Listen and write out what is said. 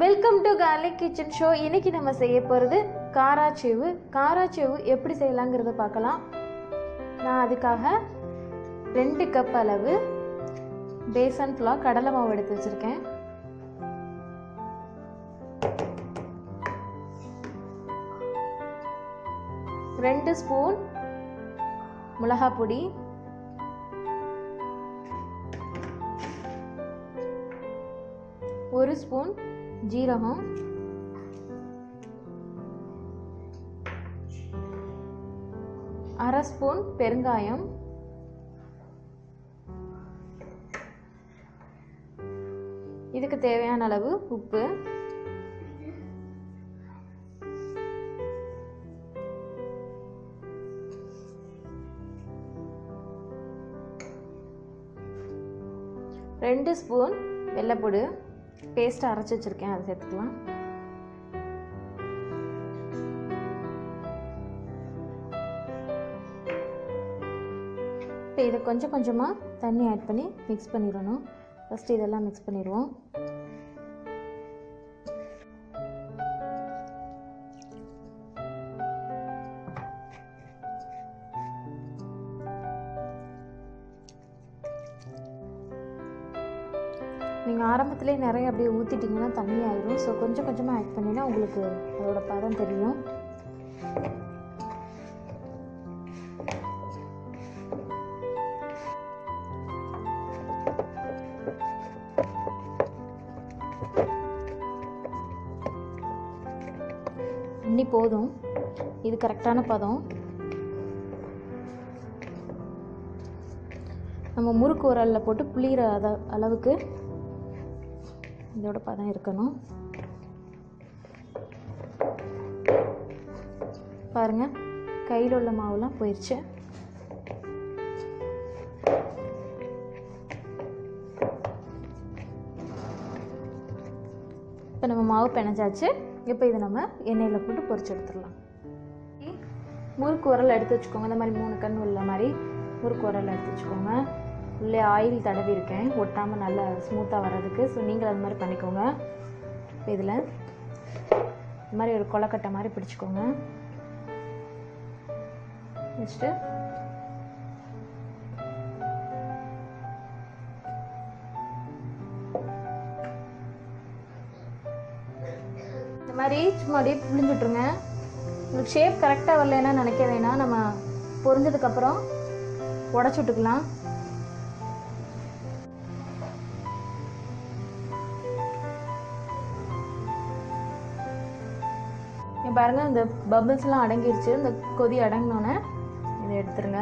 Welcome to garlic kitchen show. இன்னைக்கு நம்ம செய்ய போகிறது காராச்சேவு. காராச்சேவு எப்படி செய்யலாங்கிறத பார்க்கலாம். நான் அதுக்காக 2 கப் அளவு பேசன் ஃப்ளார் கடலை மாவு எடுத்து வச்சுருக்கேன். ரெண்டு ஸ்பூன் மிளகாய் பொடி, 1 ஸ்பூன் ஜீரகம், 1/2 ஸ்பூன் பெருங்காயம், இதுக்கு தேவையான அளவு உப்பு, ரெண்டு ஸ்பூன் வெள்ளைப்பூடு பேஸ்ட் அரைச்சி வச்சிருக்கேன், அதை சேர்த்துக்கலாம். இப்போ இதை கொஞ்சம் கொஞ்சமாக தண்ணி ஆட் பண்ணி மிக்ஸ் பண்ணிடணும். ஃபஸ்ட்டு இதெல்லாம் மிக்ஸ் பண்ணிடுவோம். நீங்கள் ஆரம்பத்திலே நிறைய அப்படியே ஊற்றிட்டிங்கன்னா தண்ணி ஆயிடும். ஸோ கொஞ்சம் கொஞ்சமாக ஆட் பண்ணினா உங்களுக்கு அதோட பதம் தெரியும். இன்னி போதும், இது கரெக்டான பதம். நம்ம முறுக்கு உரலில் போட்டு புளிகிற அளவுக்கு இதோட பதம் இருக்கணும். பாருங்க, கையில் உள்ள மாவுலாம் போயிடுச்சு. இப்போ நம்ம மாவு பிணைஞ்சாச்சு. இப்போ இதை நம்ம எண்ணெயில் போட்டு பொரிச்சு எடுத்துடலாம். முறுக்கு உரல் எடுத்து வச்சுக்கோங்க. இந்த மாதிரி 3 கண் உள்ள மாதிரி முறுக்கு உரல் எடுத்து வச்சுக்கோங்க. உள்ளே ஆயில் தடவி இருக்கேன், ஒட்டாமல் நல்லா ஸ்மூத்தாக வர்றதுக்கு. ஸோ நீங்கள் அது மாதிரி பண்ணிக்கோங்க. இப்போ இதில் இந்த மாதிரி ஒரு கொலக்கட்டை மாதிரி பிடிச்சிக்கோங்க. வச்சுட்டு இந்த மாதிரி சும்மா அப்படியே புளிஞ்சு விட்ருங்க. உங்களுக்கு ஷேப் கரெக்டாக வரலன்னா நினைக்க வேணாம், நம்ம பொரிஞ்சதுக்கப்புறம் உடச்சி விட்டுக்கலாம். பாருங்கள், இந்த பபிள்ஸ்லாம் அடங்கிடுச்சு. இந்த கொதி அடங்கினோன்னே இதை எடுத்துருங்க.